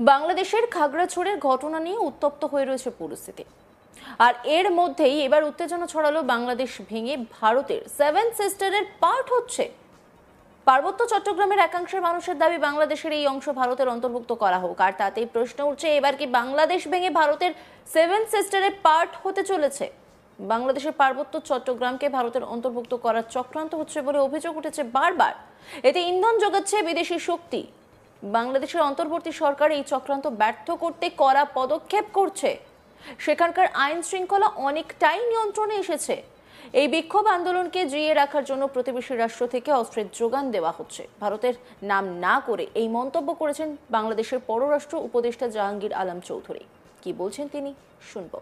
বাংলাদেশের খাগড়াছড়ির ঘটনা নিয়ে উত্তপ্ত হয়ে রয়েছে পরিস্থিতি। আর এর মধ্যেই এবার উত্তেজনা ছড়ালো বাংলাদেশ ভেঙে ভারতের সেভেন সিস্টারের পার্ট হচ্ছে। পার্বত্য চট্টগ্রামের একাংশের মানুষের দাবি বাংলাদেশের এই অংশ ভারতের অন্তর্ভুক্ত করা হোক। আর তাতেই প্রশ্ন উঠছে, এবার কি বাংলাদেশ ভেঙে ভারতের সেভেন সিস্টারের পার্ট হতে চলেছে? বাংলাদেশের পার্বত্য চট্টগ্রামকে ভারতের অন্তর্ভুক্ত করার চক্রান্ত হচ্ছে বলে অভিযোগ উঠেছে বারবার। এতে ইন্ধন যোগাচ্ছে বিদেশি শক্তি। বাংলাদেশের অন্তর্বর্তী সরকার এই চক্রান্ত ব্যর্থ করতে কড়া পদক্ষেপ করছে। সেখানকার আইন শৃঙ্খলা অনেকটাই নিয়ন্ত্রণে এসেছে। এই বিক্ষোভ আন্দোলনকে জিইয়ে রাখার জন্য প্রতিবেশী রাষ্ট্র থেকে অস্ত্রের যোগান দেওয়া হচ্ছে। ভারতের নাম না করে এই মন্তব্য করেছেন বাংলাদেশের পররাষ্ট্র উপদেষ্টা জাহাঙ্গীর আলম চৌধুরী। কি বলছেন তিনি, শুনবো।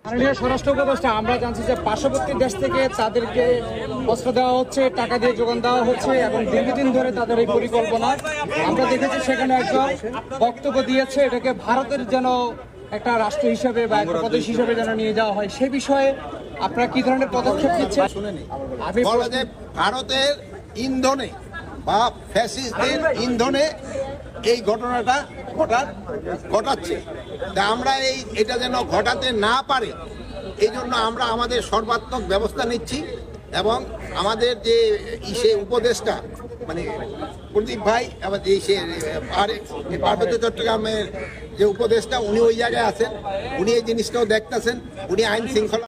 মাননীয় স্বরাষ্ট্র উপদেষ্টা, আমরা জানছি যে পার্শ্ববর্তী দেশ থেকে তাদেরকে অস্ত্র দেওয়া হচ্ছে, টাকা দিয়ে যোগান দেওয়া হচ্ছে এবং দীর্ঘদিন ধরে তাদের এই পরিকল্পনা। আমরা দেখেছি সেখানে একজন বক্তব্য দিয়েছে এটাকে ভারতের যেন একটা রাষ্ট্র হিসেবে বা একটা প্রদেশ হিসেবে যেন নিয়ে যাওয়া হয়। সে বিষয়ে আপনারা কি ধরনের পদক্ষেপ নিচ্ছেন? ভারতের ইন্ধনে বা ফ্যাসিস্টদের ইন্ধনে এই ঘটনাটা ঘটাচ্ছে। তা আমরা এটা যেন ঘটাতে না পারে এই জন্য আমরা আমাদের সর্বাত্মক ব্যবস্থা নিচ্ছি এবং আমাদের যে উপদেষ্টা মানে প্রদীপ ভাই আবার পার্বত্য চট্টগ্রামের যে উপদেষ্টা উনি ওই জায়গায় আছেন, উনি এই জিনিসটাও দেখতেছেন, উনি আইন শৃঙ্খলা